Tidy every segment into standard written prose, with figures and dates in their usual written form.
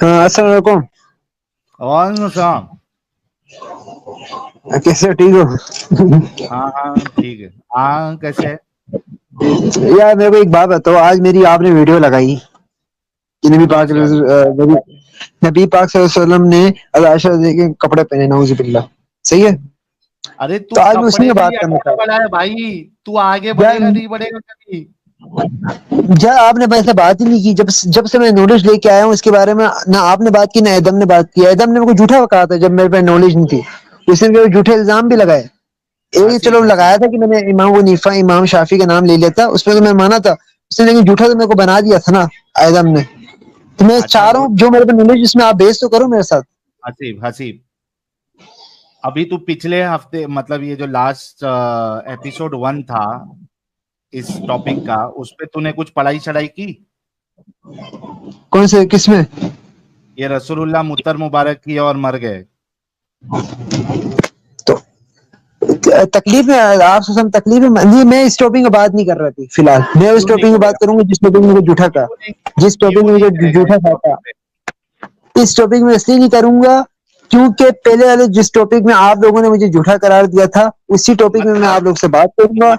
ہاں السلام علیکم. وعلیکم السلام. کیسے ٹھیک ہو؟ ہاں ہاں ٹھیک ہے. ہاں کیسے ہے؟ یار میرے کو ایک بات بتاؤ. آج میری آپ نے ویڈیو لگائی کہ کون سی والی؟ نبی پاک صلی اللہ علیہ وسلم نے عائشہ کے کپڑے پہنے، نعوذ باللہ. صحیح ہے؟ ارے تو تو آج میں اسی کپڑے میں میں بات ہی کرنا اٹکا چاہتا پڑا ہے بھائی. تو آگے ہوں. بڑھے گا نہیں بڑھے گا کبھی. آپ نے ویسے بات ہی نہیں کی. جب سے میں نالج لے کے آیا ہوں اس کے بارے میں، نہ آپ نے بات کی نہ ایدم نے بات کی. ایدم نے میرے کو جھوٹا کہا تھا جب میرے پاس نالج نہیں تھی. اس نے میرے جھوٹے الزام بھی لگائے. ایک چلو حسیب لگایا حسیب تھا کہ میں نے امام حنیفہ امام شافی کا نام لے لیتا، اس میں تو میں مانا تھا. اس نے لیکن جھوٹا تو میرے کو بنا دیا تھا نا ایدم نے. تو میں اچھا چاہ رہا وہ ہوں جو میرے پاس نالج اس میں آپ بیس تو کرو میرے ساتھ. حسیب حسیب ابھی تو پچھلے ہفتے مطلب یہ جو لاسٹ ایپیسوڈ 1 تھا اس ٹاپک کا، اس پہ تو نے کچھ پڑھائی چڑھائی کی؟ کون سے کس میں؟ یہ رسول اللہ متر مبارک کی اور مر گئے. تو تکلیف میں آپ سے سم تکلیف میں، میں اس ٹاپک میں بات نہیں کر رہا تھی فی الحال. میں اس کیوں نہیں ٹاپک میں کرے بات گا؟ کروں گا جس ٹاپک میں جھوٹا تھا، کیوں نہیں جس ٹاپک کیوں میں نہیں کرے گا جھوٹا اس تھا. ٹاپک پہ؟ اس ٹاپک میں اس لیے نہیں کروں گا کیونکہ پہلے والے جس ٹاپک میں آپ لوگوں نے مجھے جھوٹا قرار دیا تھا، اسی ٹاپک میں مطلب آپ لوگ سے بات کروں گا.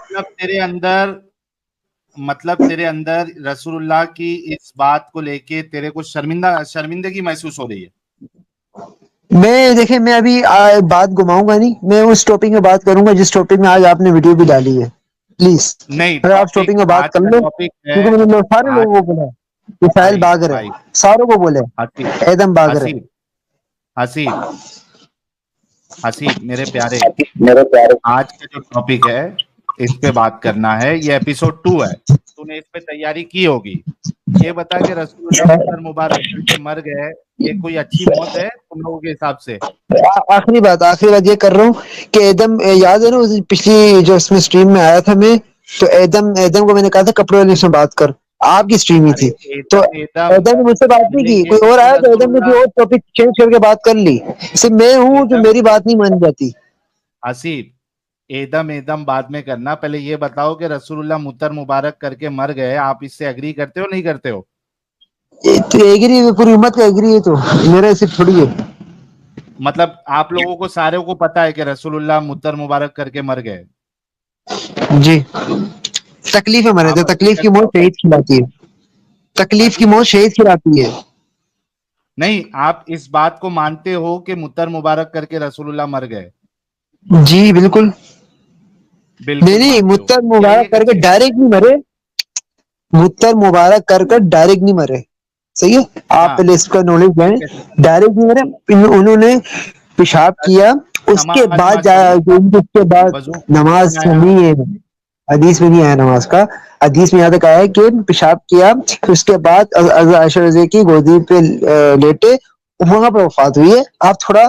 مطلب تیرے اندر رسول اللہ کی اس بات کو لے کے تیرے کو شرمندگی محسوس ہو رہی ہے؟ میں دیکھیں، میں ابھی بات گھماؤں گا نہیں. میں اس ٹاپک میں بات کروں گا جس ٹاپک میں آج آپ نے ویڈیو بھی ڈالی ہے. پلیز نہیں، اگر آپ ٹاپک میں بات آج کر کا لو، ٹاپک ہے. کیونکہ میں نے سارے آج لوگوں کو بولا کہ ساحل بھائی باگر ہے، بھائی ساروں کو بولے حسیب ایدم باگر حسیب حسیب حسیب میرے پیارے، ہے. آج کا جو ٹاپک ہے اس پہ بات کرنا ہے. یہ ایپیسوڈ 2 ہے. تو نے اس پہ تیاری کی ہوگی. یہ بتا کہ رسول اللہ مطر مبارک کر کے مر گئے، یہ کوئی اچھی موت ہے تم لوگوں کے حساب سے؟ آخری بات یہ کر رہا ہوں کہ ایدم یاد ہے نا پچھلی جو اس میں اسٹریم میں آیا تھا میں، تو ایدم کو میں نے کہا تھا کپڑے والے سے بات کر. آپ کی اسٹریم ہی ارے تھی تو ایدم ایدم نے مجھ سے بات میں نہیں نے کی. یہ کوئی اور کہ آیا تو رسول ایدم نے کوئی اللہ اور ٹاپک چینج کر کے بات کر لی. صرف میں ہوں جو ایدم میری بات نہیں مانی جاتی. حسیب ایدم بعد میں کرنا. پہلے یہ بتاؤ کہ رسول اللہ متر مبارک کر کے مر گئے، آپ اس سے اگری کرتے ہو نہیں کرتے ہو؟ ایگری پوری امت کا ایگری ہے، تو میرا صرف تھوڑی ہے. مطلب آپ لوگوں کو سارے کو پتا ہے کہ رسول اللہ متر مبارک کر کے مر گئے؟ جی. تکلیف ہے مرے آپ تھے، تکلیف کی حقیقت موت شہید کھلاتی ہے. تکلیف کی حسیب موت شہید کھلاتی ہے. نہیں، آپ اس بات کو مانتے ہو کہ متر مبارک کر کے رسول اللہ مر گئے؟ جی بالکل. بالکل نہیں مانتے ہو. متر کیا یہ مبارک کر کے اچھی بات ہے؟ ڈائریکٹ نہیں مرے. متر مبارک کر ڈائریکٹ نہیں مرے. صحیح ہے. آپ ہاں پہلے اس کا نالج یہ لیں. کیسے؟ ڈائریکٹ نہیں مرے، انہوں نے پیشاب کیا، اس کے بعد نماز پڑھی، وضو نماز آیا. نہیں ہے. حدیث میں نہیں آیا نماز کا. حدیث میں یہاں تک آیا ہے کہ پیشاب کیا، اس کے بعد عائشہ رضی کی گودی پہ لیٹے، وہاں پہ وفات ہوئی ہے. آپ تھوڑا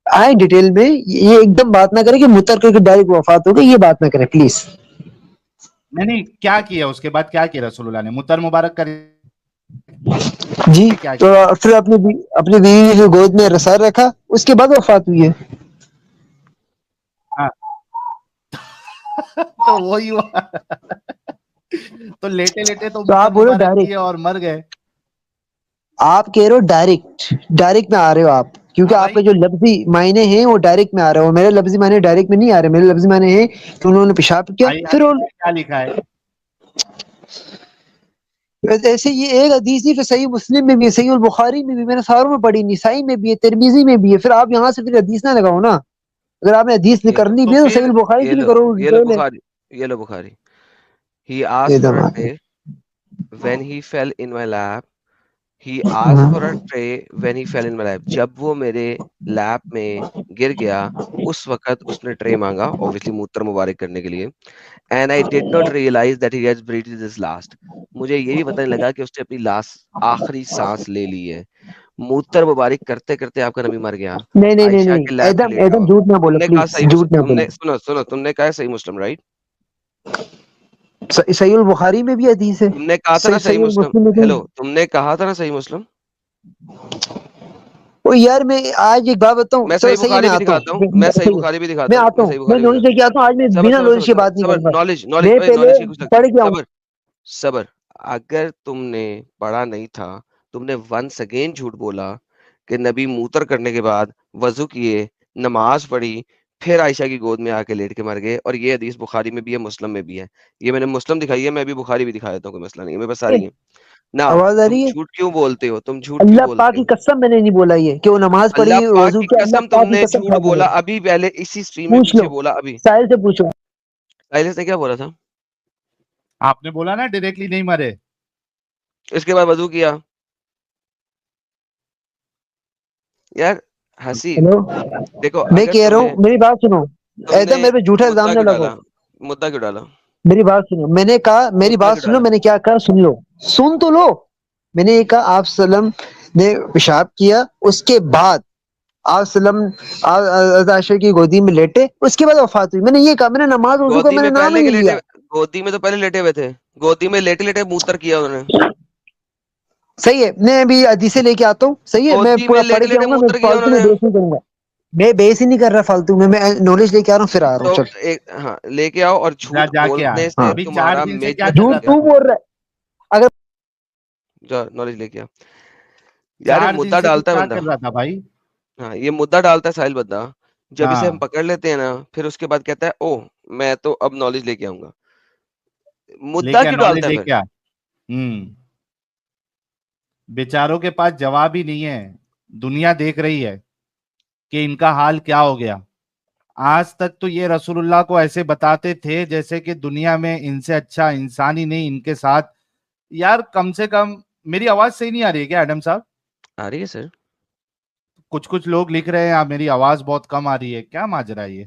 آئے ڈیٹیل میں. یہ ایک دم بات نہ کریں کہ متر کر کے ڈائریکٹ وفات ہو گئی، یہ بات نہ کریں پلیز. نہیں کیا کیا اس کے بعد؟ کیا کیا رسول اللہ نے متر مبارک کر جی کے کیا تو کیا؟ پھر اپنی بیوی کی گود میں رسار رکھا، اس کے بعد وفات ہوئی ہے. ہاں تو وہی ہوا. تو لیٹے لیٹے تو آپ متر بولو مبارک ڈائریکٹ. کیے اور مر گئے. آپ کہہ رہے ہو ڈائریکٹ میں آ رہے ہو آپ، کیونکہ ہاں آپ بھائی. کے جو لفظی معنی ہیں وہ ڈائریکٹ میں آ رہے ہو. میرے لفظی معنی ڈائریکٹ میں نہیں آ رہے. میرے لفظی معنی ہے کہ انہوں نے پیشاب کیا بھائی پھر. حدیث میں کیا لکھا ہے؟ ایسے یہ ایک حدیث ہی صحیح مسلم میں بھی ہے، صحیح البخاری میں بھی، میں نے ساروں میں پڑھی، نسائی میں بھی ہے، ترمذی میں بھی ہے. پھر آپ یہاں سے پھر حدیث نہ لگاؤ نا. اگر آپ نے حدیث کرنی بھی ہے تو صحیح پھر البخاری کی بھی کرو. یہ لو بخاری. He asked for a tray when he fell in my lap. He asked for a tray when he fell in my lap. جب وہ میرے لیپ میں گر گیا اس وقت اس نے ٹرے مانگا، obviously موتر مبارک کرنے کے لیے. And I did not realize that he has breathed his last. مجھے یہ بھی پتہ نہیں لگا کہ اس نے اپنی آخری سانس لے لی ہے. موتر مبارک کرتے کرتے آپ کا نبی مر گیا. عائشہ نہیں کے لیپ پہ لیٹا ایدم ہوا. جھوٹ نہ بولو تم نے کہا پلیز، صحیح جھوٹ مسلم، نہ تم نے بولو. سنو تم نے کہا صحیح مسلم، رائٹ؟ صحیح البخاری میں بھی حدیث ہے. تم نے کہا تھا نا صحیح مسلم. المسلم میں ہیلو، تم نے کہا تھا نا صحیح مسلم. او یار میں آج ایک بات بتاؤں، میں چلو صحیح صحیح ہے، بخاری میں بھی آتا دکھاتا ہوں، ہوں. میں صحیح صحیح ہے، بخاری بھی میں دکھاتا ہوں، آتا میں ہوں. صحیح میں بخاری بھی نالج دکھاتا لے کے آتا ہوں. آج میں ہوں. بنا نالج کے بات نہیں صبر کروں گا. نالج میں نالج پہلے نالج کی کچھ لگتا پڑھ ہے. کے آؤں. صبر صبر. اگر تم نے پڑھا نہیں تھا تم نے ونس اگین جھوٹ بولا کہ نبی موتر کرنے کے بعد وضو کیے, نماز پڑھی, پھر عائشہ کی گود میں آ کے لیٹ کے مر گئے. اور یہ حدیث بخاری میں بھی ہے, مسلم میں بھی ہے. یہ میں نے مسلم دکھائی ہے, میں بھی بخاری بھی دکھا دیتا ہوں, کوئی مسئلہ نہیں ہے, میرے پاس ساری ہیں. نا آواز آ تم رہی ہے؟ جھوٹ کیوں بولتے ہو, تم جھوٹ کیوں اللہ پاک بولتے کی ہو؟ قسم میں نے نہیں بولا یہ کہ وہ نماز پڑھی اللہ پاک وضو کی کیا, اللہ قسم تم پاک کی نے قسم جھوٹ کھا کے بولا, بول. ابھی پہلے اسی اسٹریم میں پوچھ پیچھے لو, بولا. ابھی ساحل سے پوچھو. سائلس نے کیا بولا تھا؟ آپ نے بولا نا ڈائریکٹلی نہیں مرے. اس کے بعد وضو کیا. یار حسیب, ہیلو, دیکھو میں اگر کہہ رہا تمہیں, ہوں, میری بات سنو, تم ایسا نے میرے پہ جھوٹا الزام مدعا نہ کیوں لگو. ڈالا, مدعا کیوں ڈالا, میری بات سنو, میں نے کہا میری مدعا بات کیوں سنو, ڈالا؟ میں نے کیا کہا سن لو, سن تو لو. میں نے یہ کہا آپ سلم نے پیشاب کیا, اس کے بعد آپ سلم عائشہ کی گودی میں لیٹے, اس کے بعد وفات ہوئی. میں نے یہ کہا, میں نے نماز وضو کا گودی میں نے میں نام ہی پہلے کے نہیں لیٹے, لیا. گودی میں تو پہلے لیٹے ہوئے تھے, گودی میں لیٹے لیٹے موتر کیا انہوں نے. صحیح ہے, میں ابھی حدیثیں لے کے آتا ہوں. صحیح ہے, میں گودی پورا لیٹے پڑھ کے لیٹے آؤں گا, میں موتر کیا فالتو انہوں میں نے. بیس نہیں کروں گا. میں بیس ہی نہیں کر رہا فالتو میں نالج لے کے آ رہا ہوں, پھر آ رہا تو ہوں. چل, ایک ہاں لے کے آؤ, اور جا جھوٹ جا کے آ, بولنے ہاں, سے ابھی 4 تمہارا دن سے کیا میجر کر جھوٹ رہا کیا. تھا تو تو, بول رہا ہے. اگر جا نالج لے کے آ. یار یہ 4 دن مدعا سے تو ڈالتا ہے کیا بندہ, کر رہا تھا بھائی. ہاں یہ مدعا ڈالتا ہے ساحل بندہ, جب اسے ہم ہاں, پکڑ لیتے ہیں نا, پھر اس کے بعد کہتا ہے او میں تو اب نالج لے کے آؤں گا. لے مدعا کے کیوں نالج ڈالتا ہے لے پھر؟ کے آ. بیچاروں کے پاس جواب ہی نہیں ہے. دنیا دیکھ رہی ہے کہ ان کا حال کیا ہو گیا. آج تک تو یہ رسول اللہ کو ایسے بتاتے تھے جیسے کہ دنیا میں ان سے اچھا انسان ہی نہیں ان کے ساتھ. یار کم سے کم, میری آواز صحیح نہیں آ رہی ہے کیا ایڈم صاحب؟ آ رہی ہے سر. کچھ لوگ لکھ رہے ہیں میری آواز بہت کم آ رہی ہے, کیا ماجرا ہے یہ؟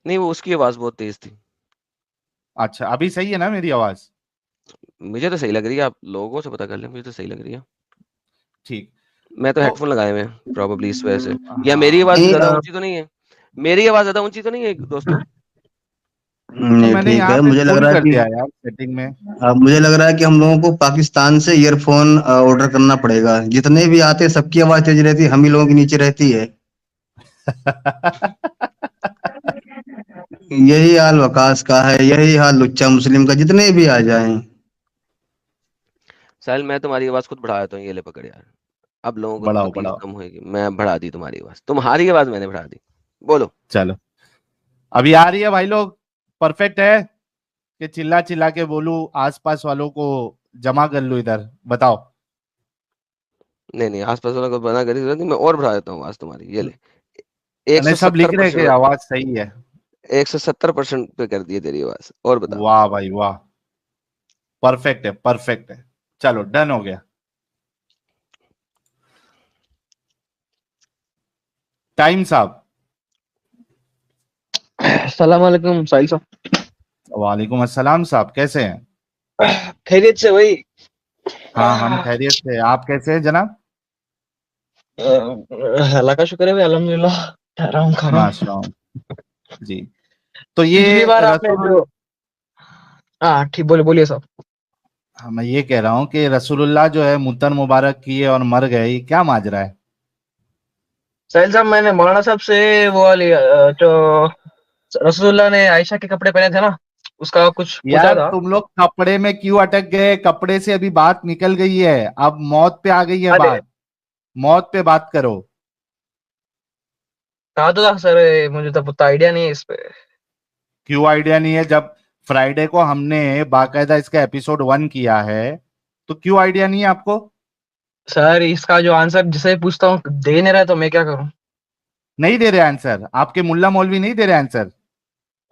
نہیں وہ اس کی آواز بہت تیز تھی. اچھا ابھی صحیح ہے نا میری آواز؟ مجھے تو صحیح لگ رہی ہے, آپ لوگوں سے پتا کر لیں, مجھے تو صحیح لگ رہی ہے. ٹھیک. میں تو تو ہیڈ فون لگائے ہوئے ہیں پروبیبلی اس وجہ سے. یا میری ہاں, آواز زیادہ اونچی تو نہیں ہے, میری آواز زیادہ اونچی تو نہیں ہے دوستوں؟ تو نہیں میں نے ٹھیک یہاں ہے. پہ مجھے لگ فل رہا ہے کر کہ دیا یار سیٹنگ میں. مجھے لگ رہا ہے کہ ہم لوگوں کو پاکستان سے ایئر فون آرڈر کرنا پڑے گا. جتنے بھی آتے سب کی آواز تیز رہتی ہے, ہم ہی لوگوں کی نیچے رہتی ہے. یہی حال وکاس کا ہے, یہی حال لچا مسلم کا, جتنے بھی آ جائیں. ساحل میں تمہاری آواز خود بڑھا دیتا ہوں, یہ لے پکڑ یار. اب لوگوں کو بڑھاؤ تکلیف بڑھاؤ, کم ہوئے گی. میں بڑھا دی تمہاری آواز, تمہاری آواز میں نے بڑھا دی. بولو. چلو ابھی آ رہی ہے بھائی لوگ, پرفیکٹ ہے کہ چلا چلا کے بولوں, آس پاس والوں کو جمع کر لوں ادھر, بتاؤ. نہیں آس پاس والوں کو بنا کری ضرورت نہیں, میں اور بڑھا دیتا ہوں آواز تمہاری. یہ لے, ایک نہیں سو سب ستر لکھ رہے کہ پرسینٹ آواز صحیح ہے. 170% پہ کر دیے تیری آواز. اور بتا. واہ بھائی واہ, پرفیکٹ ہے پرفیکٹ ہے. چلو ڈن ہو گیا. ٹائم صاحب. السلام علیکم ساحل صاحب. وعلیکم السلام صاحب, کیسے ہیں؟ خیریت سے بھائی. ہاں ہم خیریت سے, آپ کیسے ہیں جناب؟ اللہ کا شکر ہے بھائی, الحمدللہ. ٹھہرا ہوں کھانا. ماشاء اللہ جی. تو پچھلی یہ بار آپ نے رسول, جو, ہاں ٹھیک, بولیے صاحب. میں یہ کہہ رہا ہوں کہ رسول اللہ جو ہے متن مبارک کیے اور مر گئے, یہ کیا ماجرا ہے؟ ساحل صاحب میں نے مولانا صاحب سے وہ والی جو رسول اللہ نے عائشہ کے کپڑے پہنے تھے نا, اس کا کچھ پوچھا یار تھا. تم لوگ کپڑے میں کیوں اٹک گئے؟ کپڑے سے ابھی بات نکل گئی ہے, اب موت پہ آ گئی ہے ارے بات, موت پہ بات کرو. کہا تو تھا سر, مجھے تو پتا آئیڈیا نہیں ہے اس پہ. کیوں آئیڈیا نہیں ہے؟ جب فرائیڈے کو ہم نے باقاعدہ اس کا ایپیسوڈ 1 کیا ہے, تو کیوں آئیڈیا نہیں ہے آپ کو؟ سر اس کا جو آنسر جسے پوچھتا ہوں دے نہیں رہا, تو میں کیا کروں؟ نہیں دے رہے آنسر, آپ کے ملا مولوی نہیں دے رہے آنسر.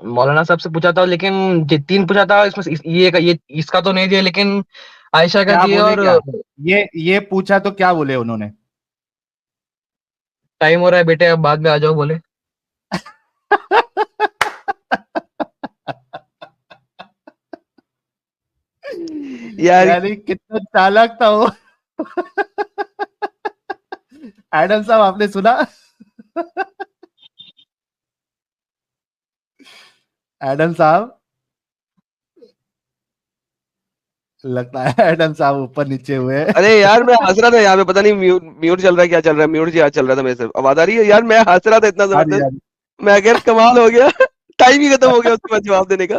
مولانا صاحب سے پوچھا تھا, لیکن 3 پوچھا تھا, اس میں یہ اس کا تو نہیں دیا, لیکن عائشہ کا کیا دیا. بولے, اور کیا یہ پوچھا تو کیا بولے انہوں نے؟ ٹائم ہو رہا ہے بیٹے, اب بعد میں آ جاؤ بولے. یار یعنی کتنا چالاک تھا وہ. ایڈم صاحب آپ نے سنا؟ ایڈم صاحب, لگتا ہے ایڈم صاحب اوپر نیچے ہوئے. ارے یار میں ہنس رہا تھا یہاں پہ, پتہ نہیں میوٹ چل رہا ہے, کیا چل رہا ہے, میوٹ چل رہا تھا میرے سے. آواز آ رہی ہے یار, میں ہنس رہا تھا اتنا آ رہی زبردست, ہے. میں اگر کمال ہو گیا, ٹائم ہی ختم ہو گیا اس کے بعد جواب دینے کا.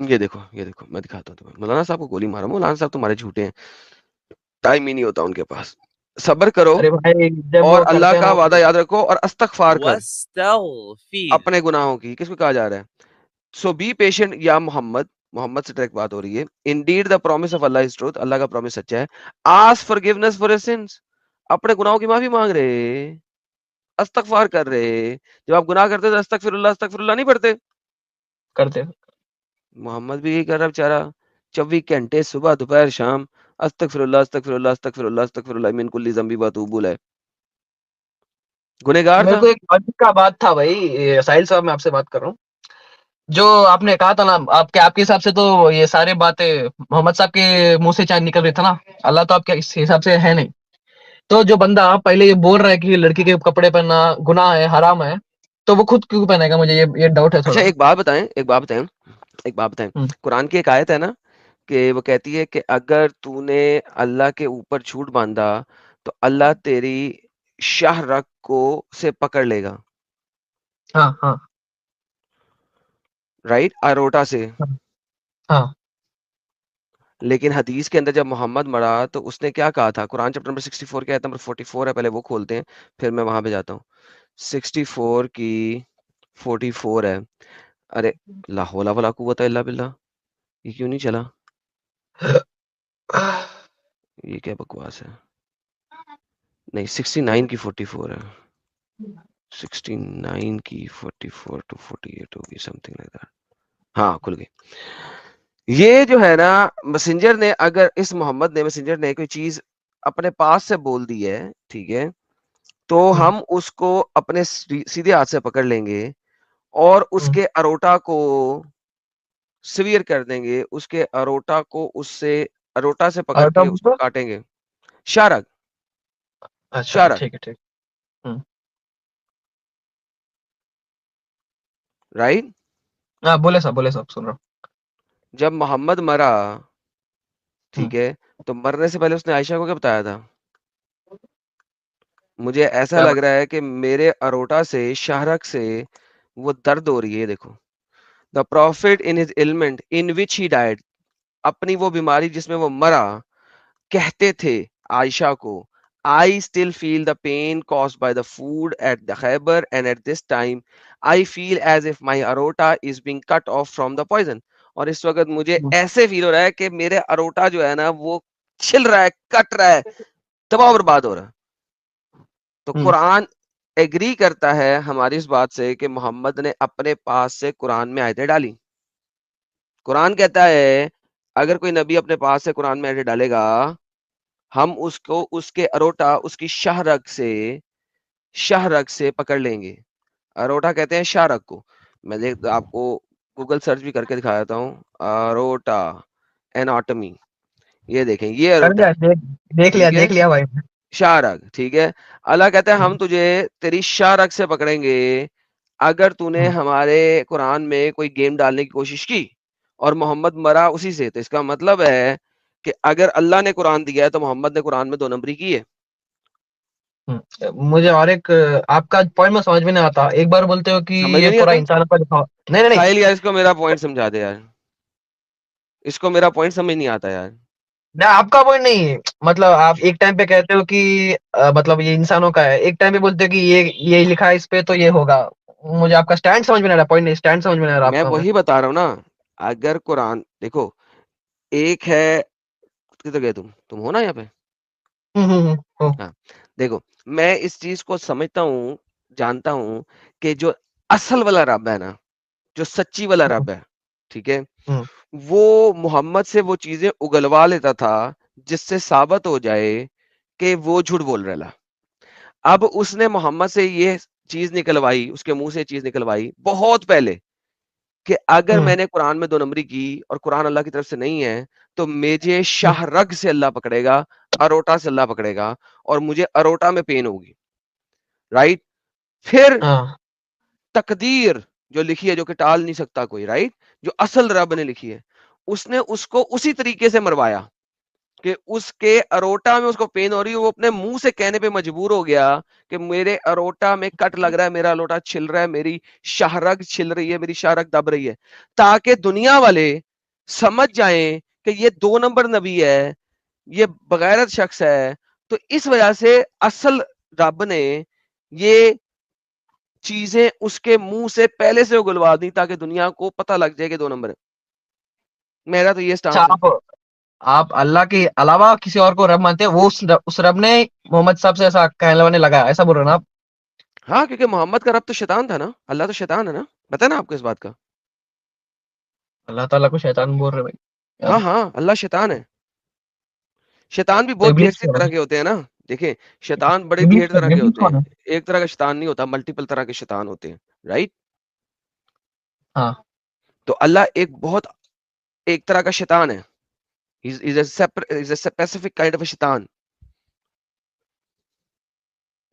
یہ دیکھو میں دکھاتا ہوں تمہیں. مولانا صاحب کو گولی مارا. مولانا صاحب تمہارے جھوٹے ہیں, ٹائم ہی نہیں ہوتا ان کے پاس. صبر کرو ارے بھائی جب اور وہ اللہ کرتے ہیں کا نا وعدہ یاد رکھو اور استغفار کر واستغفر. اپنے گناہوں کی. کس کو کہا جا رہا ہے؟ سو بی پیشنٹ یا محمد سے ڈائریکٹ بات ہو رہی ہے. Indeed the promise of Allah is truth, Allah کا پرومس سچا ہے. Ask forgiveness for his sins, اپنے گناہوں کی معافی مانگ رہے, استغفار کر رہے. جب آپ گناہ کرتے تو استغفر اللہ نہیں پڑھتے. کرتے ہیں. محمد بھی یہی کر رہا بیچارہ, 24 گھنٹے صبح دوپہر شام استغفر اللہ من کل ذنب واتوب الیہ. گنہگار میرے تھا. کو ایک عجیب کا بات تھا بھائی ساحل صاحب, میں آپ سے بات کر رہا ہوں. جو آپ نے کہا تھا نا, آپ کے حساب سے تو یہ سارے باتیں محمد صاحب کے منہ سے چاند نکل رہی تھا نا, اللہ تو آپ کے اس حساب سے ہے نہیں. تو جو بندہ پہلے یہ بول رہا ہے کہ لڑکی کے کپڑے پہننا گناہ ہے, حرام ہے, تو وہ خود کیوں پہنے گا؟ مجھے یہ ڈاؤٹ ہے اچھا تھوڑا. ایک بات بتائیں. قرآن کی ایک آیت ہے نا کہ وہ کہتی ہے کہ اگر تو نے اللہ کے اوپر جھوٹ باندھا تو اللہ تیری شاہ رگ کو سے پکڑ لے گا. ہاں ہاں رائٹ, اروٹا سے. ہاں لیکن حدیث کے اندر جب محمد مرا تو اس نے کیا کہا تھا؟ قرآن چیپٹر نمبر 64 کے آیت نمبر 44 ہے, پہلے وہ کھولتے ہیں پھر میں وہاں پہ جاتا ہوں. 64 کی 44 ہے. ارے لا حول ولا قوت الا باللہ, یہ کیوں نہیں چلا؟ یہ کیا بکواس ہے؟ نہیں 69 کی 44 ہے. 69 کی 44 to 48 ہوگی, something like that. ہاں کھل گئی. یہ جو ہے نا میسنجر نے, اگر اس محمد نے میسنجر نے کوئی چیز اپنے پاس سے بول دی ہے, ٹھیک ہے, تو ہم اس کو اپنے سیدھے ہاتھ سے پکڑ لیں گے اور اس کے اروٹا کو سویر کر دیں گے, اس کے اروٹا کو اس سے اروٹا سے پکڑ کے اس کو کاٹیں گے. شارک اچھا شارک ٹھیک ہے ٹھیک. رائٹ. ہاں بولے صاحب سن رہا ہوں. جب محمد مرا, ہوں. ٹھیک ہے, تو مرنے سے پہلے اس نے عائشہ کو کیا بتایا تھا؟ مجھے ایسا کیا لگ رہا ہے کہ میرے اروٹا سے شاہرک سے وہ درد ہو رہی ہے. دیکھو, the prophet in his ailment in which he died, اپنی وہ بیماری جس میں وہ مرا, کہتے تھے عائشہ کو, I still feel the pain caused by the food at the Khyber, and at this time I feel as if my aorta is being cut off from the poison. اور اس وقت مجھے ایسے فیل ہو رہا ہے کہ میرے اروٹا جو ہے نا وہ چھل رہا ہے, کٹ رہا ہے, تباہ و برباد ہو رہا ہے. تو قرآن ایگری کرتا ہے ہماری اس بات سے کہ محمد نے اپنے پاس سے قرآن میں آیتیں ڈالی. قرآن کہتا ہے اگر کوئی نبی اپنے پاس سے قرآن میں آیتیں ڈالے گا, ہم اس کو اس کے اروٹا, اس کی شاہ رگ سے پکڑ لیں گے. اروٹا کہتے ہیں شاہ رگ کو. میں آپ کو گوگل سرچ بھی کر کے دکھا دیتا ہوں. اروٹا ایناٹمی, یہ دیکھیں, یہ اروٹا دیکھ لیا بھائی. شاہ رگ, ٹھیک ہے. اللہ کہتا ہے ہم تجھے تیری شاہ رگ سے پکڑیں گے اگر تو نے ہمارے قرآن میں کوئی گیم ڈالنے کی کوشش کی, اور محمد مرا اسی سے. تو اس کا مطلب ہے کہ اگر اللہ نے قرآن دیا ہے تو محمد نے قرآن میں 2 نمبری کی ہے. مجھے اور ایک آپ کا پوائنٹ میں سمجھ میں نہیں آتا. ایک بار بولتے ہو کہ سمجھ میں یہ نہیں پورا آتا انسان پر دکھاؤ. نہیں ساحل یار, اس کو میرا پوائنٹ سمجھا دے یار, اس کو میرا پوائنٹ سمجھ نہیں آتا یار. آپ کا پوائنٹ نہیں, مطلب آپ ایک ٹائم پہ کہتے ہو کہ مطلب یہ انسانوں کا ہے, ایک ٹائم پہ بولتے ہو کہ یہ لکھا ہے اس پہ تو یہ ہوگا. مجھے آپ کا سٹینڈ سمجھ میں نہیں آ رہا, پوائنٹ نہیں, سٹینڈ سمجھ میں نہیں آ رہا آپ میں کا. وہی بتا رہا ہوں نا, اگر قرآن دیکھو, ایک ہے, کدھر گئے تم ہو نا یہاں پہ. ہاں دیکھو, میں اس چیز کو سمجھتا ہوں, جانتا ہوں کہ جو اصل والا رب ہے نا, جو سچی والا رب ہے, ٹھیک ہے, وہ محمد سے وہ چیزیں اگلوا لیتا تھا جس سے ثابت ہو جائے کہ وہ جھوٹ بول رہا. اب اس نے محمد سے یہ چیز نکلوائی, اس کے منہ سے چیز نکلوائی بہت پہلے کہ اگر میں نے قرآن میں 2 نمبری کی اور قرآن اللہ کی طرف سے نہیں ہے تو مجھے شاہ رگ سے اللہ پکڑے گا, اروٹا سے اللہ پکڑے گا, اور مجھے اروٹا میں پین ہوگی. رائٹ. پھر تقدیر جو لکھی ہے, جو کہ ٹال نہیں سکتا کوئی, رائٹ, جو اصل رب نے لکھی ہے, اس نے اس کو اسی طریقے سے مروایا کہ اس کے اروٹا میں اس کو پین ہو رہی ہے, وہ اپنے منہ سے کہنے پہ مجبور ہو گیا کہ میرے اروٹا میں کٹ لگ رہا ہے, میرا اروٹا چھل رہا ہے, میری شاہ رگ چھل رہی ہے, میری شاہ رگ دب رہی ہے, تاکہ دنیا والے سمجھ جائیں کہ یہ 2 نمبر نبی ہے, یہ بغیرت شخص ہے, تو اس وجہ سے اصل رب نے یہ چیزیں اس کے منہ سے پہلے سے اگلوا دی تاکہ دنیا کو پتہ لگ جائے کہ 2 نمبر ہے. میرا تو یہ اچھا سٹانس ہے. آپ اللہ کے علاوہ کسی اور کو رب مانتے ہیں, وہ اس رب نے محمد صاحب سے ایسا کہلوانے لگا, ایسا بول رہے ہیں نا آپ؟ ہاں, کیونکہ محمد کا رب تو شیطان تھا نا, اللہ تو شیطان ہے نا, پتہ ہے نا آپ کو اس بات کا؟ اللہ تعالیٰ کو شیطان بول رہے بھائی. ہاں ہاں, اللہ شیطان ہے. شیطان بھی تو بہت ڈھیر ابلیس سی کون طرح ہے؟ کے ہوتے ہیں نا. دیکھیں شیطان بڑے ابلیس ڈھیر طرح کے ابلیس ہوتے ہیں, کون ہے؟ ایک طرح کا شیطان نہیں ہوتا, ملٹیپل طرح کے شیطان ہوتے ہیں, رائٹ؟ ہاں تو اللہ ایک بہت ایک طرح کا شیطان ہے. He's a specific kind of a شیطان.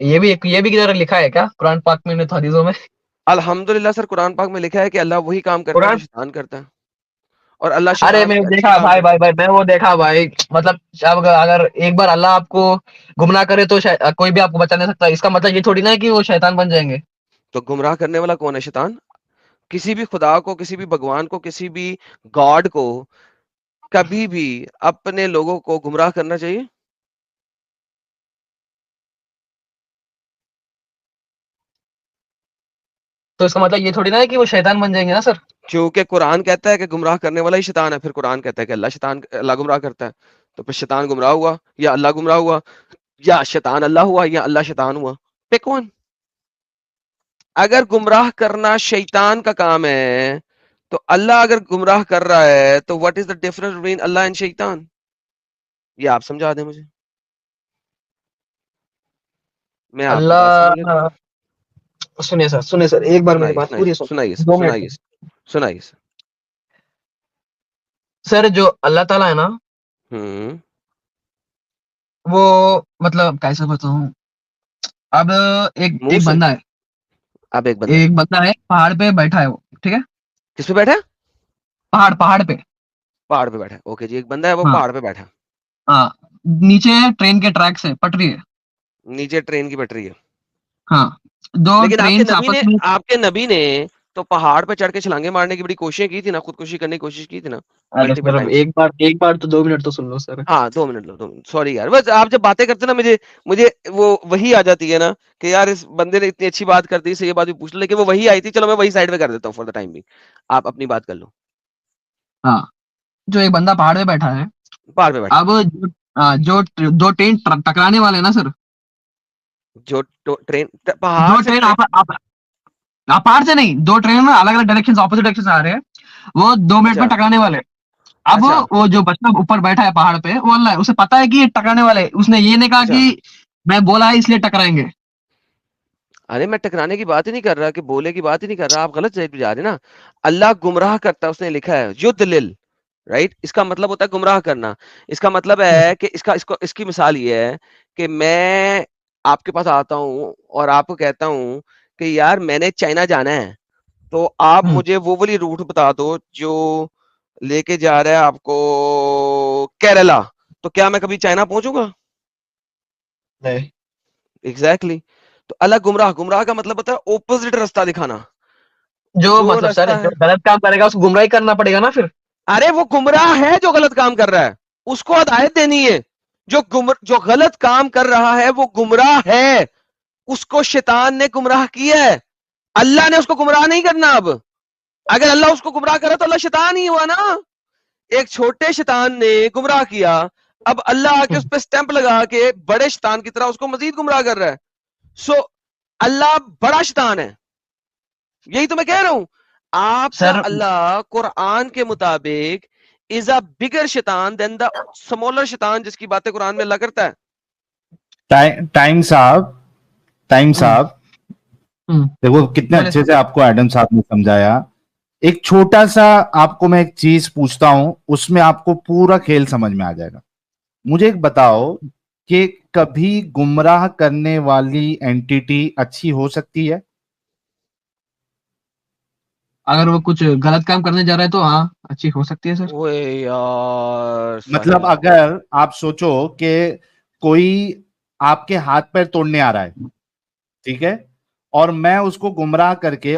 یہ بھی کدھر لکھا ہے کیا قرآن پاک میں تو حدیثوں میں؟ الحمدللہ سر, قرآن پاک میں لکھا ہے کہ اللہ وہی کام کرتا ہے جو قرآن شیطان کرتا ہے, اور اللہ ارے شیطان میں سے اچھی دیکھا کام بھائی کرتا ہے. میں وہ دیکھا بھائی, مطلب اگر ایک بار اللہ آپ کو گمراہ کرے تو کوئی بھی آپ کو بچا نہیں سکتا. اس کا مطلب یہ تھوڑی نا ہے کہ وہ شیطان بن جائیں گے. تو گمراہ کرنے والا کون ہے؟ شیطان. کسی بھی خدا کو, کسی بھی بھگوان کو, کسی بھی گاڈ کو کبھی بھی اپنے لوگوں کو گمراہ کرنا چاہیے؟ تو اس کا مطلب یہ تھوڑی نا ہے کہ وہ شیطان بن جائیں گے نا سر. کیونکہ قرآن کہتا ہے کہ گمراہ کرنے والا ہی شیطان ہے, پھر قرآن کہتا ہے کہ اللہ گمراہ کرتا ہے, تو پھر شیطان گمراہ ہوا یا اللہ گمراہ ہوا, یا شیطان اللہ ہوا یا اللہ شیطان ہوا, پک ون. اگر گمراہ کرنا شیطان کا کام ہے تو اللہ اگر گمراہ کر رہا ہے تو what is the difference between Allah and شیطان؟ یہ آپ سمجھا دیں مجھے, میں آپ کی بات سمجھ لیتا ہوں. اللہ سنیے سر ایک بار میری بات پوری سنائیے سن 2 منٹ. سنائیے. سر جو اللہ تعالیٰ ہے نا, وہ مطلب کیسے بتاؤں, اب ایک منہ سے. بندہ ہے, اب ایک بندہ ایک بندہ ہے پہاڑ پہ بیٹھا ہے وہ, ٹھیک ہے, کس پہ بیٹھا؟ پہاڑ پہ. پہاڑ پہ بیٹھا. اوکے جی, ایک بندہ ہے وہ ہاں پہاڑ پہ بیٹھا. ہاں, نیچے ٹرین کے ٹریک سے پٹری ہے. نیچے ٹرین کی پٹری ہے. ہاں, 2 لیکن ٹرین آپس میں. آپ کے نبی نے تو پہاڑ پہ چڑھ کے چھلانگے مارنے کی بڑی کوششیں کی تھی نا, خودکشی کرنے کی کوشش کی تھی نا, ملٹیپل سر ٹائمز. ایک بار تو 2 منٹ تو سن لو سر. ہاں 2 منٹ لو, 2 منٹ. سوری یار, بس آپ جب باتیں کرتے نا مجھے وہ وہی آ جاتی ہے نا کہ یار اس بندے نے اتنی اچھی بات کر دی, سے یہ بات بھی پوچھ لو, لیکن وہ وہی آئی تھی. چلو میں وہی سائڈ پہ کر دیتا ہوں فور دا ٹائم بھی, آپ اپنی بات کر لو. ہاں, جو ایک بندہ پہاڑ پہ بیٹھا ہے, پہاڑ پہ بیٹھا. اب جو 2 ٹرین ٹکرانے والے نا سر, جو ٹرین 2 پہاڑ سے ٹرین پہاڑ سے نہیں, 2 ٹرین میں الگ الگ ڈائریکشن اپوزٹ ڈائریکشن سے آ رہے ہیں, وہ 2 منٹ اچھا میں ٹکرانے والے. اب اچھا وہ جو بچہ اوپر بیٹھا ہے پہاڑ پہ, وہ اللہ ہے, اسے پتا ہے کہ یہ ٹکرانے والے, اس نے یہ نہیں کہا اچھا. کہ میں بولا ہے اس لیے ٹکرائیں گے. ارے میں ٹکرانے کی بات ہی نہیں کر رہا, کہ بولے کی بات ہی نہیں کر رہا, آپ غلط جگہ پہ جا رہے ہیں نا. اللہ گمراہ کرتا ہے, اس نے لکھا ہے یضلل, رائٹ. اس کا مطلب ہوتا ہے گمراہ کرنا. اس کا مطلب ہے کہ اس کی مثال یہ ہے کہ میں آپ کے پاس آتا ہوں اور آپ کو کہتا ہوں کہ یار میں نے چائنا جانا ہے, تو آپ مجھے وہ والی روٹ بتا دو جو لے کے جا رہا ہے آپ کو کیرلا, تو کیا میں کبھی چائنا پہنچوں گا؟ نہیں. ایگزیکٹلی. تو اللہ گمراہ کا مطلب ہوتا ہے اپوزٹ راستہ دکھانا. جو جو مطلب سر راستہ جو ہے, غلط کام کرے گا اس کو گمراہی کرنا پڑے گا نا پھر. ارے وہ گمراہ ہے جو غلط کام کر رہا ہے, اس کو ہدایت دینی ہے. جو غلط کام کر رہا ہے وہ گمراہ ہے, اس کو شیطان نے گمراہ کیا ہے, اللہ نے اس کو گمراہ نہیں کرنا. اب اگر اللہ اس کو گمراہ کرے تو اللہ شیطان ہی ہوا نا. ایک چھوٹے شیطان نے گمراہ کیا, اب اللہ آ کے اس پہ سٹیمپ لگا کے بڑے شیطان کی طرح اس کو مزید گمراہ کر رہا ہے. سو اللہ بڑا شیطان ہے, یہی تو میں کہہ رہا ہوں. آپ کا سر اللہ قرآن کے مطابق is a bigger شیطان than the smaller شیطان, جس کی باتیں قرآن میں اللہ کرتا ہے. ٹائم صاحب دیکھو کتنے اچھے سے آپ کو ایڈم صاحب نے سمجھایا. ایک چھوٹا سا آپ کو میں ایک چیز پوچھتا ہوں, اس میں آپ کو پورا کھیل سمجھ میں آ جائے گا. مجھے ایک بتاؤ کہ کبھی گمراہ کرنے والی اینٹیٹی اچھی ہو سکتی ہے؟ اگر وہ کچھ غلط کام کرنے جا رہا ہے تو ہاں اچھی ہو سکتی ہے سر. اوے یار مطلب ساحل, اگر آپ سوچو کہ کوئی آپ کے ہاتھ پیر توڑنے آ رہا ہے, ٹھیک ہے, اور میں اس کو گمراہ کر کے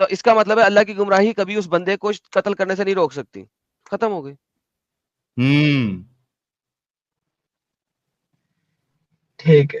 تو اس کا مطلب ہے اللہ کی گمراہی کبھی اس بندے کو قتل کرنے سے نہیں روک سکتی. ختم ہو گئی. ٹھیک ہے.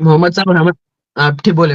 محمد صاحب آپ ٹھیک بولے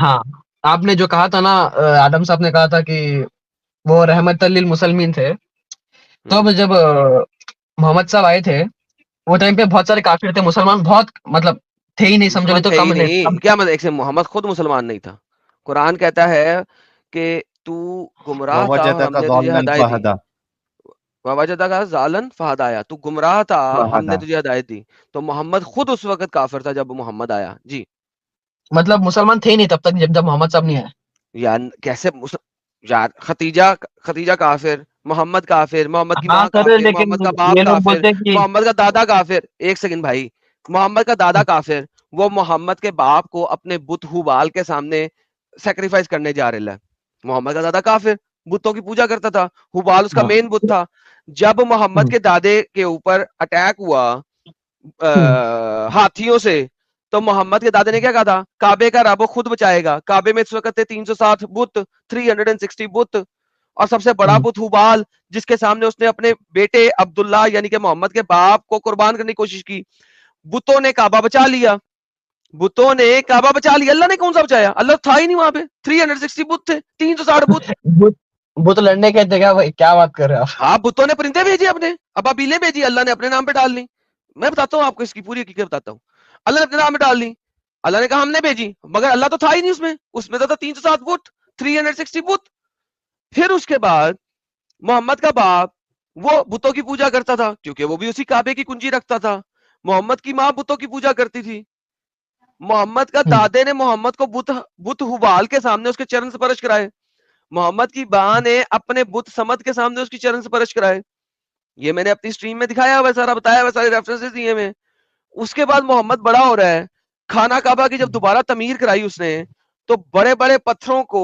ہاں, آپ نے جو کہا تھا نا, آدم صاحب نے کہا تھا کہ وہ رحمت للمسلمین تھے. تو جب محمد صاحب آئے تھے وہ ٹائم پہ بہت سارے کافر تھے, مسلمان بہت مطلب تھے ہی نہیں, سمجھو مسلمان نہیں تو تھے ہی کم نہیں. کیا مطلب, ایک سے محمد خود مسلمان نہیں تھا. قرآن کہتا ہے کہ تو گمراہ تھا اور ہم ووجدك نے تجھے ضالا ہدایت دی. فہدا. وجدہ کا ذالن فہدایا, تو گمراہ تھا ہم نے فہدا. تجھے ہدایت دی. تو محمد خود اس وقت کافر تھا جب محمد آیا. جی مطلب مسلمان تھے ہی نہیں تب تک جب محمد صاحب نہیں آئے. یار کیسے یار ختیجہ کافر, محمد کافر, محمد کی ہاں ماں سر, کافر, لیکن محمد کا باپ یہ لوگ کافر, بولتے ہیں کہ محمد کا دادا کافر. ایک سیکنڈ بھائی, محمد کا دادا کافر, وہ محمد کے باپ کو اپنے بت حبال کے سامنے سیکریفائس کرنے جا رہا ہے. محمد کا دادا کافر, بتوں کی پوجا کرتا تھا, حبال اس کا مین بت تھا. جب محمد کے دادے کے اوپر اٹیک ہوا ہاتھیوں سے, تو محمد کے دادے نے کیا کہا تھا, کعبے کا رب خود بچائے گا. کعبے میں اس وقت تھے 360 بت, 360 بت, اور سب سے بڑا بت حبال, جس کے سامنے اس نے اپنے بیٹے عبداللہ یعنی کہ محمد کے باپ کو قربان کرنے کی کوشش کی. بتوں نے کعبہ بچا لیا, بتوں نے کعبہ بچا لیا. اللہ نے کون سا بچایا, اللہ تھا ہی نہیں وہاں پہ. 360 بت تھے, 360 بت. وہ تو لڑنے کے جگہ بھائی کیا بات کر رہے ہیں آپ. ہاں, بتوں نے پرندے بھیجے اپنے, ابابیلیں بھیجی, اللہ نے اپنے نام پہ ڈال لی. میں بتاتا ہوں آپ کو, اس کی پوری حقیقت بتاتا ہوں. اللہ نے اپنے نام پہ ڈال لی, اللہ نے کہا ہم نے بھیجی, مگر اللہ تو تھا ہی نہیں اس میں تو تھا 360 بت, 360 بت. پھر اس کے بعد محمد کا باپ وہ بتوں کی پوجا کرتا تھا, کیونکہ وہ بھی اسی کعبے کی کنجی رکھتا تھا. محمد کی ماں بتوں کی پوجا کرتی تھی. محمد کا دادے نے محمد کو بت حبال کے سامنے اس کے چرن سپرش کرائے. محمد کی ماں نے اپنے بت سمد کے سامنے اس کی چرن سپرش کرائے. یہ میں نے اپنی سٹریم میں دکھایا ہوا, سارا بتایا ہوا, سارے ریفرنسز دیے میں. اس کے بعد محمد بڑا ہو رہا ہے, خانہ کعبہ کی جب دوبارہ تعمیر کرائی اس نے, تو بڑے بڑے پتھروں کو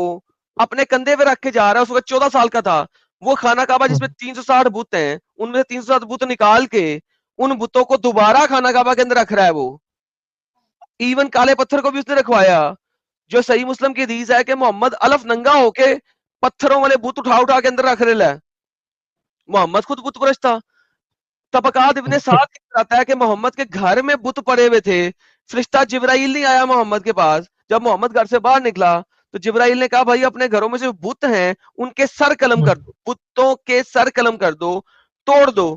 اپنے کندھے پہ رکھ کے جا رہا ہے. اس وقت 14 سال کا تھا. وہ خانہ کعبہ جس میں 360 بت ہیں, ان میں سے 360 بت نکال کے ان بتوں کو دوبارہ خانہ کعبہ کے اندر رکھ رہا ہے. وہ ایون کالے پتھر کو بھی اس نے رکھوایا. جو صحیح مسلم کی حدیث ہے کہ محمد الف ننگا ہو کے پتھروں والے بت اٹھا کے اندر رکھ رہا ہے. محمد خود بت پرست تھا. طبقات ابن سعد کہتا ہے کہ محمد کے گھر میں بت پڑے ہوئے تھے. فرشتہ جبرائیل نہیں آیا محمد کے پاس. جب محمد گھر سے باہر نکلا تو جبرائیل نے کہا بھائی اپنے گھروں میں سے بت ہیں ان کے سر قلم کر دو, بتوں کے سر قلم کر دو, توڑ دو,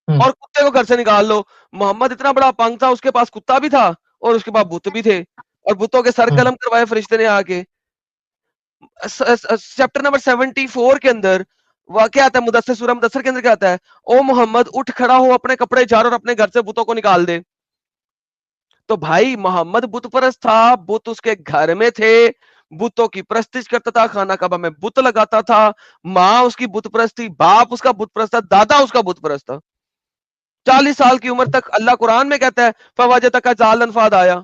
اور کتے کو گھر سے نکال لو. محمد اتنا بڑا پنگ تھا, اس کے پاس کتا بھی تھا اور اس کے پاس بت بھی تھے, اور بتوں کے سر قلم کروائے فرشتے نے آ کے. چیپٹر نمبر 74 کے اندر واقعہ آتا ہے, مدثر سورہ مدثر کے اندر کیا آتا ہے, او محمد اٹھ کھڑا ہو, اپنے کپڑے جھاڑ اور اپنے گھر سے بتوں کو نکال دے. تو بھائی محمد بت پرست تھا, بت اس کے گھر میں تھے, بتوں کی پرستش کرتا تھا, خانہ کعبہ میں بت لگاتا تھا, ماں اس کی بت پرست تھی, باپ اس کا بت پرست تھا, دادا اس کا بت پرست تھا. 40 سال کی عمر تک اللہ قرآن میں کہتا ہے فوجدک ضالا فہدایا.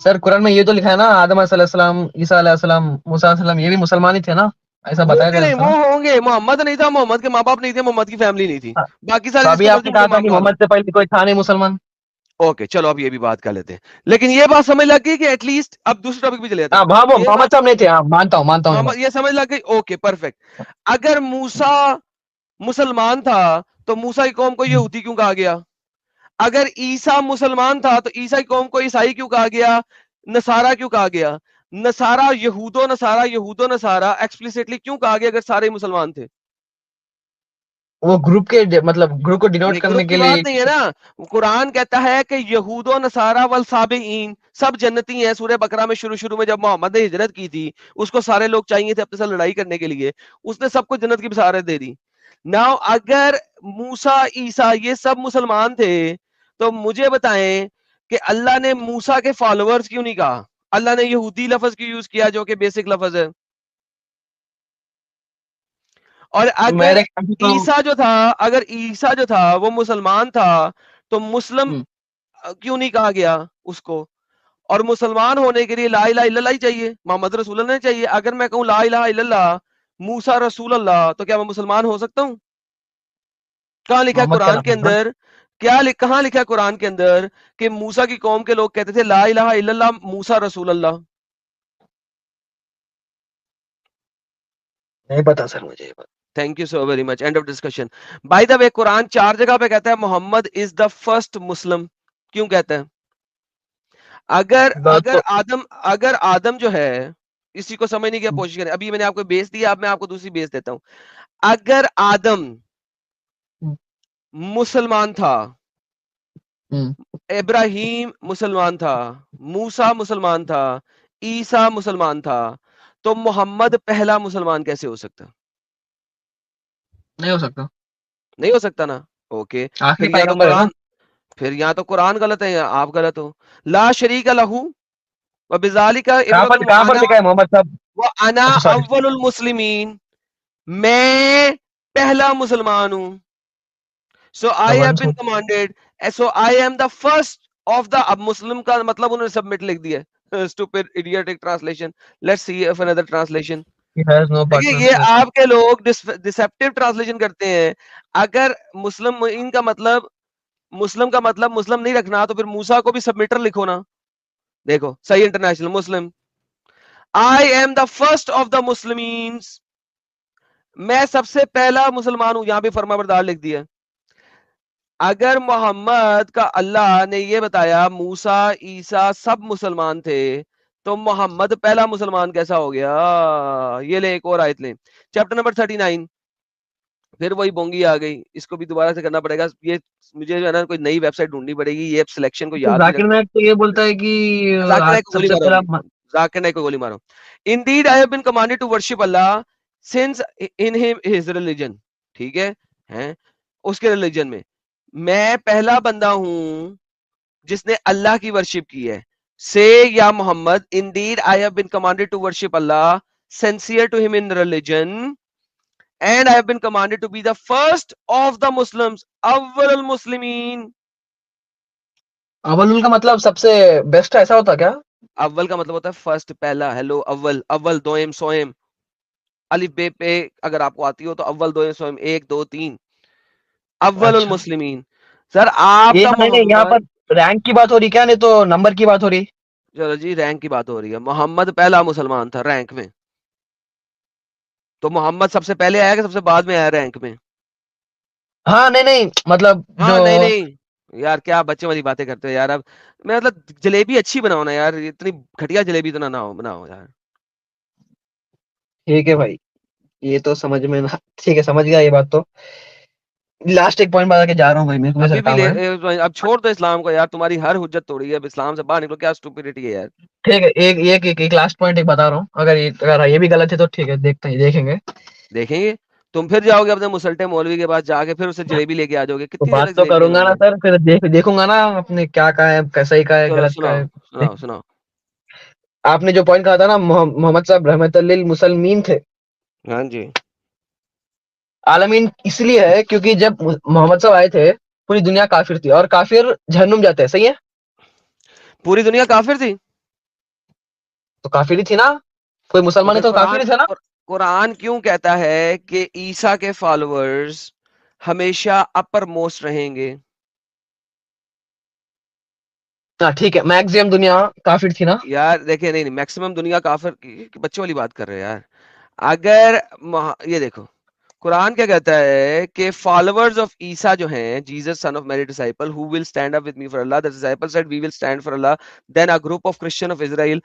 سر قرآن میں یہ تو لکھا ہے نا, آدم علیہ السلام, عیسیٰ علیہ السلام, موسیٰ علیہ السلام, یہ بھی مسلمان ہی تھے نا, ایسا بتایا گیا نہیں, تھا وہ نا. ہوں گے, محمد نہیں تھا, محمد کے ماں باپ نہیں تھے, محمد کی فیملی نہیں تھی, باقی تو سارے جس ابھی کو آپ مرضی نے مجھے کہا تھا ماں کہ بنا لو. محمد سے پہلے کوئی تھا نہیں مسلمان. اوکے چلو اب یہ بھی بات کر لیتے ہیں, لیکن یہ بات سمجھ لگ گئی کہ ایٹ لیسٹ اب دوسرے ٹاپک پہ چلے جاتے ہاں ہیں. وہ یہ محمد بات صاحب نہیں تھے, ہاں مانتا ہوں یہ بات. یہ سمجھ لگ گئی, اوکے پرفیکٹ. اگر موسیٰ مسلمان تھا تو موسیٰ کی قوم کو یہودی کیوں کہا گیا؟ اگر عیسیٰ مسلمان تھا تو عیسیٰ کی قوم کو عیسائی کیوں کہا گیا, نصارہ کیوں کہا گیا؟ نصارہ یہود و نصارہ ایکسپلیسٹلی کیوں کہا گیا اگر سارے مسلمان تھے؟ وہ گروپ کے مطلب گروپ کو ڈینوٹ کرنے گروپ کے کی لیے. بات نہیں ہے نا. قرآن کہتا ہے کہ یہود و نصارہ والسابئین سب جنتی ہیں. سورہ بقرہ میں شروع میں جب محمد نے ہجرت کی تھی, اس کو سارے لوگ چاہیے تھے اپنے ساتھ لڑائی کرنے کے لیے, اس نے سب کو جنت کی بشارت دے دی. ناؤ اگر موسیٰ عیسیٰ یہ سب مسلمان تھے تو مجھے بتائیں کہ اللہ نے موسیٰ کے فالوورز کیوں نہیں کہا, اللہ نے یہودی لفظ کیوں یوز کیا جو کہ بیسک لفظ ہے؟ اور اگر عیسیٰ جو تھا وہ مسلمان تھا تو مسلم کیوں نہیں کہا گیا اس کو؟ اور مسلمان ہونے کے لیے لا الہ الا اللہ ہی چاہیے, محمد رسول اللہ نہیں چاہیے. اگر میں کہوں لا الہ الا اللہ موسیٰ رسول اللہ تو کیا میں مسلمان ہو سکتا ہوں؟ کہاں لکھا ہے محمد قرآن کلام کے اللہ. اندر, کہاں لکھا ہے قرآن کے اندر کہ موسیٰ کی قوم کے لوگ کہتے تھے لا الہ الا اللہ موسیٰ رسول اللہ؟ نہیں پتا سر مجھے یہ بات. Thank you so very much, end of discussion. By the way Quran 4 جگہ پہ کہتا ہے محمد از دا فرسٹ مسلم. کیوں کہتا ہے؟ بات تو اگر آدم جو ہے, اسی کو سمجھنے کی کوشش کریں. ابھی میں نے آپ کو بیس دیا, اب میں آپ کو دوسری بیس دیتا ہوں. اگر آدم مسلمان تھا, ابراہیم مسلمان تھا, موسیٰ مسلمان تھا, عیسیٰ مسلمان تھا, تو محمد پہلا مسلمان کیسے ہو سکتا؟ نہیں ہو سکتا, نہیں ہو سکتا نا. اوکے, آخری پھر یا تو پیغمبر ہے نا. قرآن, پھر یا تو قرآن غلط ہے یا آپ غلط ہو. لا شریک لہو وبذالک کہاں امرت پر لکھا ہے محمد صاحب؟ وانا اچھا سوری, اول المسلمین, میں پہلا مسلمان ہوں. So I have been commanded, so I am the first of the. اب مسلم کا مطلب انہوں نے سبمٹ لکھ دیا. Stupid idiotic translation. Let's see if another translation. he has no partner. دیکھیے یہ آپ کے لوگ ڈسپٹیو ٹرانسلیشن کرتے ہیں. اگر مسلم ان کا مطلب مسلم کا مطلب مسلم نہیں رکھنا تو پھر موسیٰ کو بھی سبمیٹر لکھو نا. دیکھو صحیح international Muslim, I am the first of the مسلمین, میں سب سے پہلا مسلمان ہوں. یہاں بھی فرما بردار لکھ دیا. اگر محمد کا اللہ نے یہ بتایا موسیٰ عیسیٰ سب مسلمان تھے, تو محمد پہلا مسلمان کیسا ہو گیا؟ یہ لیں ایک اور آیت لیں, چیپٹر نمبر 39. پھر وہی بونگی آ گئی, اس کو بھی دوبارہ سے کرنا پڑے گا. یہ مجھے جو ہے نا کوئی نئی ویب سائٹ ڈھونڈنی پڑے گی, یہ سلیکشن کو یاد ذاکر نائک تو یہ بولتا ہے کہ سب سے پہلا. ذاکر نائک کو گولی مارو. Indeed I have been commanded to worship Allah since in his religion. ٹھیک ہے, اس کے ریلیجن میں پہلا بندہ ہوں جس نے اللہ کی ورشپ کی ہے. سے یا محمد, indeed I have been commanded to worship Allah sincere to him in religion and I have been commanded to be the first of the Muslims, اول المسلمین. اول کا مطلب سب سے بیسٹ ایسا ہوتا کیا؟ اول کا مطلب ہوتا ہے فرسٹ, پہلا. ہیلو اول دوئم سوئم, الف بے پہ اگر آپ کو آتی ہو تو اول دوئم سوئم 1 2 3, اول المسلمین. سر آپ کا نہیں, یہاں پر رینک کی بات ہو رہی کیا, نہیں تو نمبر کی بات ہو رہی؟ چلو جی رینک کی بات ہو رہی ہے. محمد پہلا مسلمان تھا رینک میں, تو محمد سب سے پہلے آیا کہ سب سے بعد میں آیا رینک میں؟ ہاں نہیں مطلب ہاں نہیں یار, کیا بچے والی باتیں کرتے ہو یار. اب میں مطلب جلیبی اچھی بناؤ نا یار, اتنی گھٹیا جلیبی تو نہ بناؤ یار. ٹھیک ہے بھائی, یہ تو سمجھ میں ٹھیک ہے, سمجھ گیا یہ بات. تو لاسٹ ایک پوائنٹ بتا کے جا رہا ہوں بھائی, ابھی اب چھوڑ دو اسلام کو یار, تمہاری ہر حجت توڑی ہے, اب اسلام سے باہر نکلو. کیا اسٹوپڈیٹی ہے یار. ٹھیک ہے, ایک لاسٹ پوائنٹ ایک بتا رہا ہوں, اگر یہ بھی غلط ہے تو ٹھیک ہے, دیکھیں گے. تم پھر جاؤ گے اپنے مسلٹے مولوی کے پاس جا کے, پھر اسے جلیبی لے کے آ جاؤ گے. تو کتنی بات تو کروں گا نا سر, پھر دیکھوں گا نا اپنے کیا ہے, صحیح کا ہے غلط کا ہے. سناؤ. آپ نے جو پوائنٹ کہا تھا نا, محمد صاحب رحمت للمسلمین تھے. ہاں جی, عالمین اس لیے ہے کیونکہ جب محمد صاحب آئے تھے پوری دنیا کافر تھی, اور کافر جہنم جاتے ہیں. صحیح ہے, پوری دنیا کافر تھی تو کافر ہی تھی نا, کوئی مسلمان ہے تو کافر ہی تھا نا. قرآن کیوں کہتا ہے کہ عیسیٰ کے فالوورز ہمیشہ اپر موسٹ رہیں گے؟ ٹھیک ہے, میکسیمم دنیا کافر تھی نا یار. دیکھیں نہیں میکسیمم دنیا کافر کی بچوں والی بات کر رہے ہیں یار. اگر یہ دیکھو قرآن کیا کہتا ہے کہ فالوورز آف عیسیٰ جو ہیں, جیسس سن آف میری disciple, who will stand up with me for Allah, the disciple said we will stand for Allah. Then a group of Christian of Israel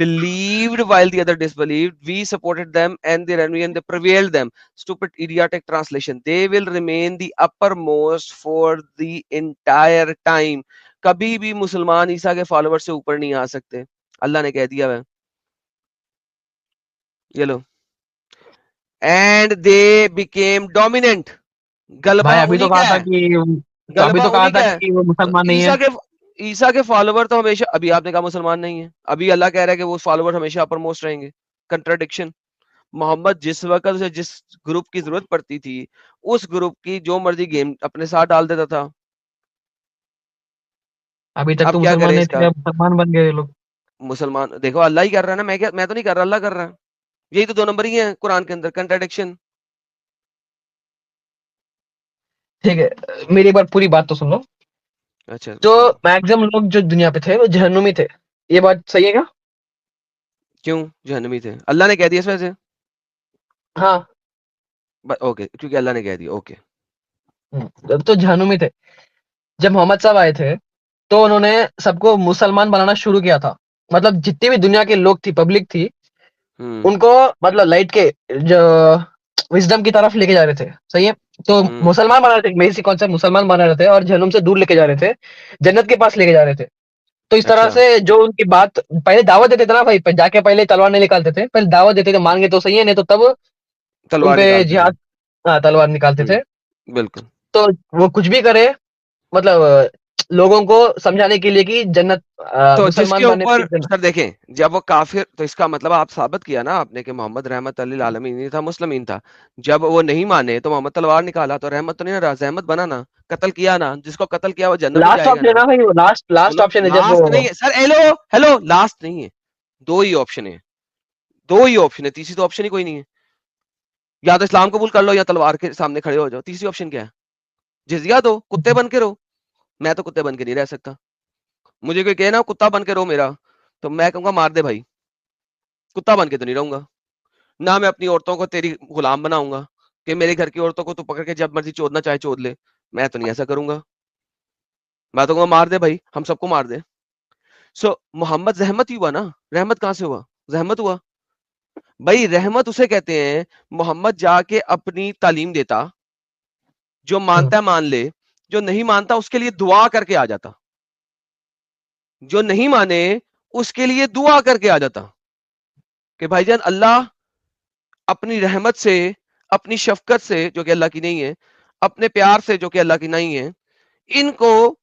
believed while the other disbelieved. We supported them and their enemy and they prevailed them. Stupid idiotic translation. They will remain the uppermost for the entire time. کبھی بھی مسلمان عیسیٰ کے follower سے اوپر نہیں آ سکتے, اللہ نے کہہ دیا ہے. یہ لو, and they became dominant. غلبہ انہی کا ہے, غلبہ انہی کا ہے. عیسیٰ کے فالوور تو ہمیشہ, ابھی آپ نے کہا مسلمان نہیں ہے, ابھی اللہ کہہ رہا ہے کہ وہ فالوور ہمیشہ اپر موسٹ رہیں گے. کنٹراڈکشن. محمد جس وقت اسے جس گروپ کی ضرورت پڑتی تھی اس گروپ کی جو مرضی گیم اپنے ساتھ ڈال دیتا تھا. ابھی تک تو مسلمان نہیں تھے, مسلمان بن گئے لوگ. مسلمان دیکھو اللہ ہی کر رہا ہے نا, میں تو نہیں کر رہا, اللہ کر رہا ہے. یہی تو 2 نمبر ہی ہیں قرآن کے اندر, کنٹراڈکشن. ٹھیک ہے, میری ایک بار پوری بات تو سن لو. اچھا جو سناؤ. میکسیمم لوگ جو دنیا پہ تھے وہ جہنمی تھے, یہ بات صحیح ہے کیا؟ کیوں جہنمی تھے؟ اللہ نے کہہ دیا اس وجہ سے. ہاں اوکے, کیونکہ اللہ نے کہہ دیا. اوکے تو جہنمی تھے. جب محمد صاحب آئے تھے تو انہوں نے سب کو مسلمان بنانا شروع کیا تھا. مطلب جتنی بھی دنیا کے لوگ تھی, پبلک تھی, ان کو مطلب لائٹ کے جو وزڈم کی طرف لے کے جا رہے تھے. صحیح ہے, تو مسلمان بنا رہے تھے, میری کانسیپٹ مسلمان بنا رہے تھے, اور جہنم سے دور لے کے جا رہے تھے, جنت کے پاس لے کے جا رہے تھے. تو اس طرح اچھا سے جو ان کی بات پہلے دعوت دیتے تھے نا بھائی, جا کے پہلے تلوار نہیں نکالتے تھے, پہلے دعوت دیتے تھے, مان گے تو صحیح ہے, نہیں تو تب ان تلوار پہ نکالتے تھے. جہاد, تلوار نکالتے تھے. بالکل. تو وہ کچھ بھی کرے, مطلب لوگوں کو سمجھانے کے لیے کہ جنت تو جس کے مسلمان بننے اوپر سے جنت. سر دیکھیں, جب وہ کافر, تو اس کا مطلب آپ ثابت کیا نا آپ نے کہ محمد رحمت للعالمین نہیں تھا, مسلمین تھا. جب وہ نہیں مانے تو محمد تلوار نکالا تو رحمت تو نہیں رہا, رحمت بنا نا, قتل کیا نا, جس کو قتل کیا وہ جنت میں لاسٹ جائے گا آپشن ہے نا. نا بھائی, وہ لاسٹ سنو, آپشن ہے جب وہ. لاسٹ نہیں ہے سر, ہیلو لاسٹ نہیں ہے, 2 ہی آپشن ہے, 2 ہی آپشن ہے, تیسری تو آپشن ہی کوئی نہیں ہے. یا تو اسلام قبول کر لو یا تلوار کے سامنے کھڑے ہو جاؤ, تیسری آپشن کیا ہے؟ جزیہ دو, کتے بن کے رہو. میں تو کتے بن کے نہیں رہ سکتا. مجھے کوئی کہے نا کتا بن کے رہو میرا, تو میں کہوں گا مار دے بھائی, کتا بن کے تو نہیں رہوں گا. نہ میں اپنی عورتوں کو تیری غلام بناؤں گا کہ میرے گھر کی عورتوں کو تو پکڑ کے جب مرضی چودنا چاہے چود لے, میں تو نہیں ایسا کروں گا. میں تو کہوں گا مار دے بھائی, ہم سب کو مار دے. سو محمد رحمت ہی ہوا نا, رحمت کہاں سے ہوا؟ رحمت ہوا بھائی, رحمت اسے کہتے ہیں محمد جا کے اپنی تعلیم دیتا, جو مانتا ہے مان لے, جو نہیں مانتا اس کے لیے دعا کر کے آ جاتا, جو نہیں مانے اس کے لیے دعا کر کے آ جاتا کہ بھائی جان اللہ اپنی رحمت سے, اپنی شفقت سے جو کہ اللہ کی نہیں ہے, اپنے پیار سے جو کہ اللہ کی نہیں ہے, ان کو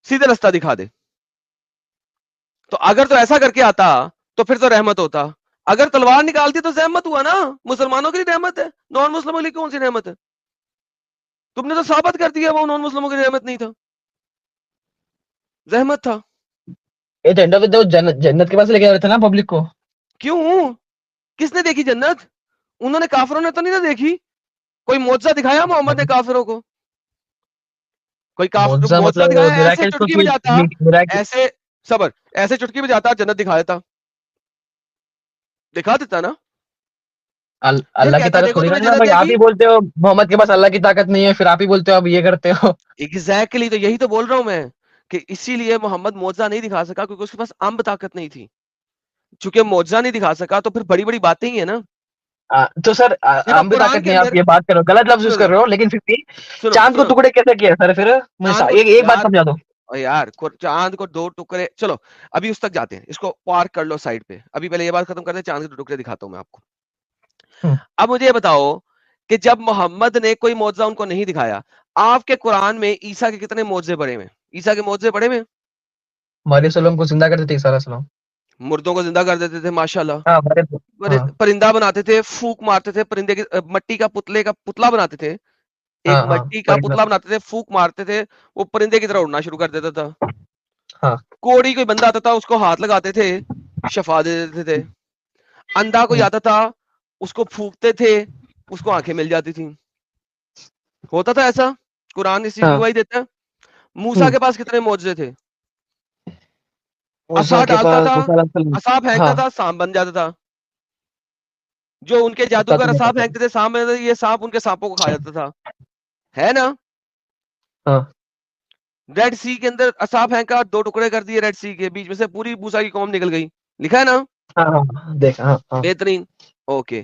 سیدھے رستہ دکھا دے. تو اگر تو ایسا کر کے آتا تو پھر تو رحمت ہوتا, اگر تلوار نکالتی تو زحمت ہوا نا. مسلمانوں کے لیے رحمت ہے, نان مسلموں کے لیے کون سی رحمت ہے؟ تم نے تو ثابت کر دیا وہ نان مسلموں کی رحمت نہیں تھا, رحمت تھا. جنت کے پاس لے کے جا رہے تھے نا پبلک کو. کیوں؟ کس نے دیکھی جنت؟ انہوں نے, کافروں نے تو نہیں نہ دیکھی. کوئی معجزہ دکھایا محمد نے کافروں کو؟ کوئی معجزہ معجزہ مطلب دکھایا؟ ایسے میراکل چٹکی بجاتا, ایسے صبر, ایسے چٹکی بجاتا جنت دکھا دیتا, دکھا دیتا نا. پھر اللہ کی کہتا طاقت دیکھو تھوڑی تمہیں نا جنت بھائی, آپ دیکھی. ہی بولتے ہو محمد کے پاس اللہ کی طاقت نہیں ہے, پھر آپ ہی بولتے ہو اب یہ کرتے ہو. ایگزیکٹلی, تو یہی تو بول رہا ہوں میں کہ اسی لیے محمد معجزہ نہیں دکھا سکا کیونکہ اس کے پاس امب طاقت نہیں تھی. چونکہ معجزہ نہیں دکھا سکا تو پھر بڑی بڑی باتیں ہی ہیں نا. تو سر دیکھو ہم بھی قرآن طاقت کے نہیں, آپ اندر, یہ بات کرو, غلط لفظ یوز کر سنو رہے ہو, لیکن پھر بھی سنو چاند کو سنو ٹکڑے کیسے کیا سر؟ پھر چاند کو, ایک بات یار سمجھا دو. یار چاند کو 2 ٹکڑے, چلو ابھی اس تک جاتے ہیں, اس کو پارک کر لو سائڈ پہ, ابھی پہلے یہ بات ختم کرتے ہیں, چاند کے 2 ٹکڑے دکھاتا ہوں میں آپ کو. اب مجھے یہ بتاؤ کہ جب محمد نے کوئی معجزہ ان کو نہیں دکھایا, آپ کے قرآن میں عیسیٰ کے کتنے معجزے پڑے ہوئے؟ عیسیٰ کے معجزے پڑے ہوئے؟ علیہ السلام کو زندہ کر دیتے عیسیٰ علیہ السلام, مردوں کو زندہ کر دیتے تھے, ماشاءاللہ. ہاں پرندہ بناتے تھے, پھونک مارتے تھے, پرندے کی مٹی کا پتلے کا پتلا بناتے تھے, ایک ہاں مٹی کا پتلا بناتے تھے, پھونک مارتے تھے, وہ پرندے کی طرح اڑنا شروع کر دیتا تھا. ہاں کوڑی کوئی بندہ آتا تھا, اس کو ہاتھ لگاتے تھے, شفا دے دیتے تھے. اندھا کوئی آتا تھا, اس کو پھونکتے تھے, اس کو آنکھیں مل جاتی تھیں. ہوتا تھا ایسا, قرآن اسی کی گواہی دیتا ہے. موسیٰ کے پاس کتنے معجزے تھے؟ عصا کے ڈالتا پاس تھا, موسیٰ علیہ السلام. عصا پھینکتا ہاں تھا, سانپ بن جاتا تھا. جو ان کے جادوگر عصا پھینکتے تھے, سانپ بن جاتا تھا, یہ سانپ ان کے سانپوں کو کھا جاتا تھا, ہے نا. ہاں ریڈ سی کے اندر عصا پھینکا, 2 ٹکڑے کر دیے ریڈ سی کے, بیچ میں سے پوری موسیٰ کی قوم نکل گئی, لکھا ہے نا. ہاں دیکھا. ہاں بہترین. اوکے,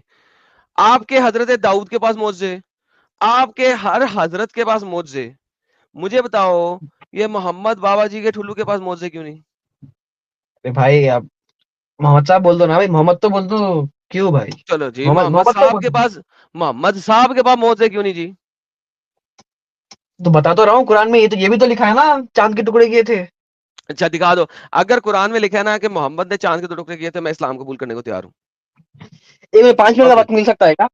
آپ کے حضرت داؤد کے پاس معجزے, آپ کے ہر حضرت کے پاس معجزے. مجھے بتاؤ یہ محمد بابا جی کے ٹھلو کے پاس معجزے کیوں نہیں؟ بھائی آپ محمد صاحب بول دو نا بھائی, محمد تو بول دو. کیوں بھائی؟ چلو جی, محمد تو بول دو. محمد صاحب کے پاس معجزے کیوں نہیں جی؟ تو بتا تو رہا ہوں, قرآن میں یہ بھی تو لکھا ہے نا, چاند کے ٹکڑے کیے تھے. اچھا دکھا دو, اگر قرآن میں لکھا ہے نا کہ محمد نے چاند کے 2 ٹکڑے کیے تھے, میں اسلام قبول کرنے کو تیار ہوں. ایک میں 5 منٹ کا اوکے وقت مل سکتا ہے کیا؟